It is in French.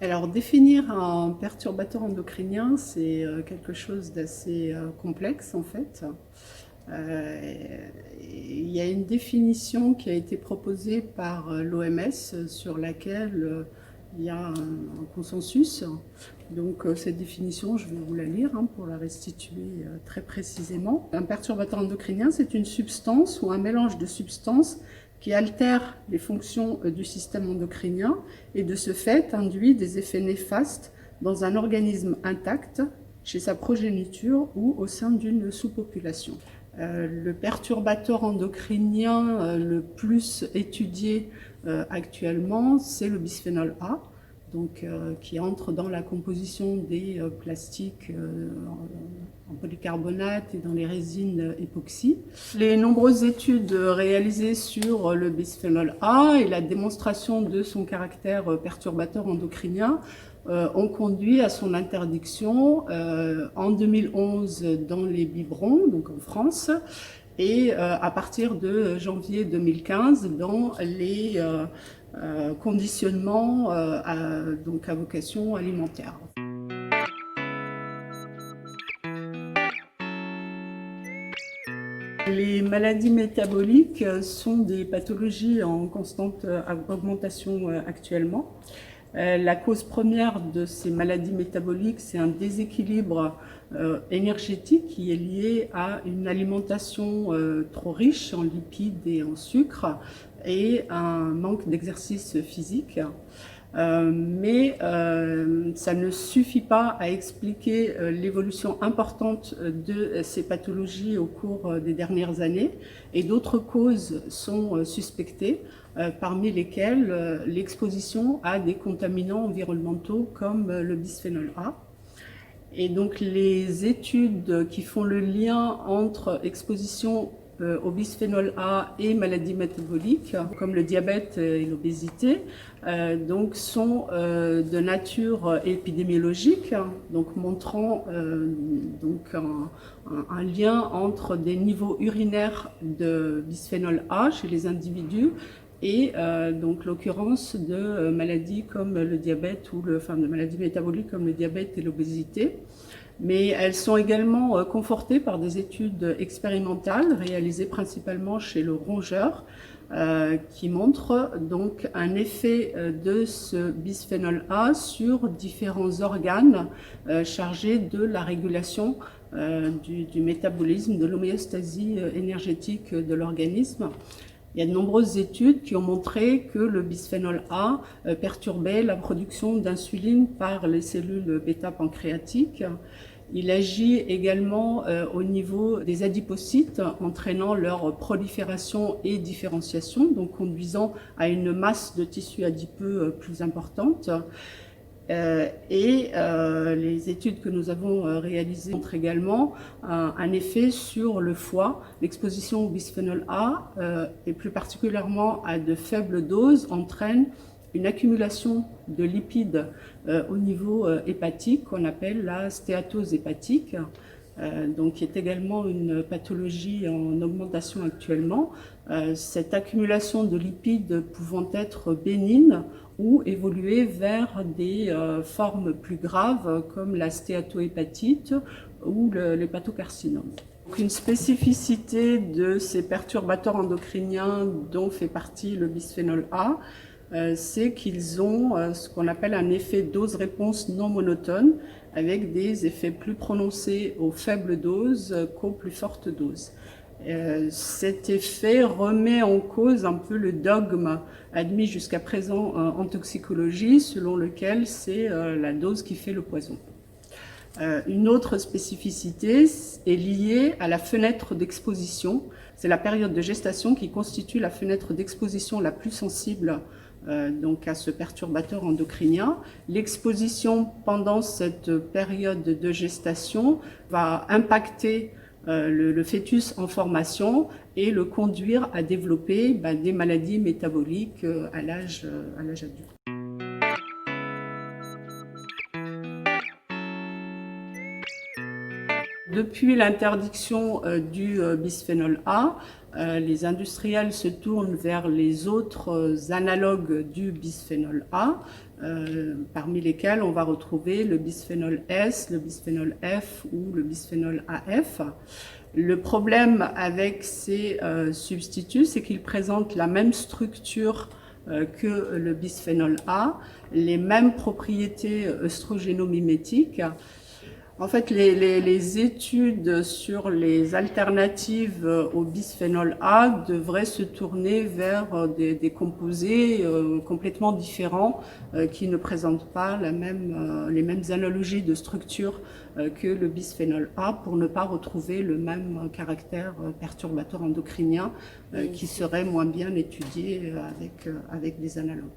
Alors, définir un perturbateur endocrinien, c'est quelque chose d'assez complexe en fait. Il y a une définition qui a été proposée par l'OMS sur laquelle il y a un consensus. Donc cette définition, je vais vous la lire pour la restituer très précisément. Un perturbateur endocrinien, c'est une substance ou un mélange de substances qui altère les fonctions du système endocrinien et de ce fait induit des effets néfastes dans un organisme intact, chez sa progéniture ou au sein d'une sous-population. Le perturbateur endocrinien le plus étudié actuellement, c'est le bisphénol A, donc, qui entre dans la composition des plastiques en polycarbonate et dans les résines époxy. Les nombreuses études réalisées sur le bisphénol A et la démonstration de son caractère perturbateur endocrinien ont conduit à son interdiction en 2011 dans les biberons, donc en France, et à partir de janvier 2015 dans les conditionnements donc à vocation alimentaire. Les maladies métaboliques sont des pathologies en constante augmentation actuellement. La cause première de ces maladies métaboliques, c'est un déséquilibre énergétique qui est lié à une alimentation trop riche en lipides et en sucre et un manque d'exercice physique. Mais ça ne suffit pas à expliquer l'évolution importante de ces pathologies au cours des dernières années et d'autres causes sont suspectées, parmi lesquelles l'exposition à des contaminants environnementaux comme le bisphénol A. Et donc les études qui font le lien entre exposition au bisphénol A et maladies métaboliques, comme le diabète et l'obésité, donc sont de nature épidémiologique, donc montrant donc un lien entre des niveaux urinaires de bisphénol A chez les individus et donc l'occurrence de maladies comme le diabète ou de maladies métaboliques comme le diabète et l'obésité. Mais elles sont également confortées par des études expérimentales réalisées principalement chez le rongeur qui montrent donc un effet de ce bisphénol A sur différents organes chargés de la régulation du métabolisme, de l'homéostasie énergétique de l'organisme. Il y a de nombreuses études qui ont montré que le bisphénol A perturbait la production d'insuline par les cellules bêta-pancréatiques. Il agit également au niveau des adipocytes, entraînant leur prolifération et différenciation, donc conduisant à une masse de tissu adipeux plus importante. Les études que nous avons réalisées montrent également un effet sur le foie. L'exposition au bisphénol A, et plus particulièrement à de faibles doses, entraîne une accumulation de lipides au niveau hépatique qu'on appelle la stéatose hépatique, donc qui est également une pathologie en augmentation actuellement. Cette accumulation de lipides pouvant être bénigne ou évoluer vers des formes plus graves comme la stéatohépatite ou l'hépatocarcinome. Une spécificité de ces perturbateurs endocriniens dont fait partie le bisphénol A, c'est qu'ils ont ce qu'on appelle un effet dose-réponse non monotone, avec des effets plus prononcés aux faibles doses qu'aux plus fortes doses. Cet effet remet en cause un peu le dogme admis jusqu'à présent en toxicologie, selon lequel c'est la dose qui fait le poison. Une autre spécificité est liée à la fenêtre d'exposition. C'est la période de gestation qui constitue la fenêtre d'exposition la plus sensible donc à ce perturbateur endocrinien. L'exposition pendant cette période de gestation va impacter le fœtus en formation et le conduire à développer des maladies métaboliques à l'âge adulte. Depuis l'interdiction du bisphénol A, les industriels se tournent vers les autres analogues du bisphénol A parmi lesquels on va retrouver le bisphénol S, le bisphénol F ou le bisphénol AF. Le problème avec ces substituts, c'est qu'ils présentent la même structure que le bisphénol A, les mêmes propriétés œstrogénomimétiques. En fait, les études sur les alternatives au bisphénol A devraient se tourner vers des composés complètement différents qui ne présentent pas les mêmes analogies de structure que le bisphénol A pour ne pas retrouver le même caractère perturbateur endocrinien qui serait moins bien étudié avec des analogues.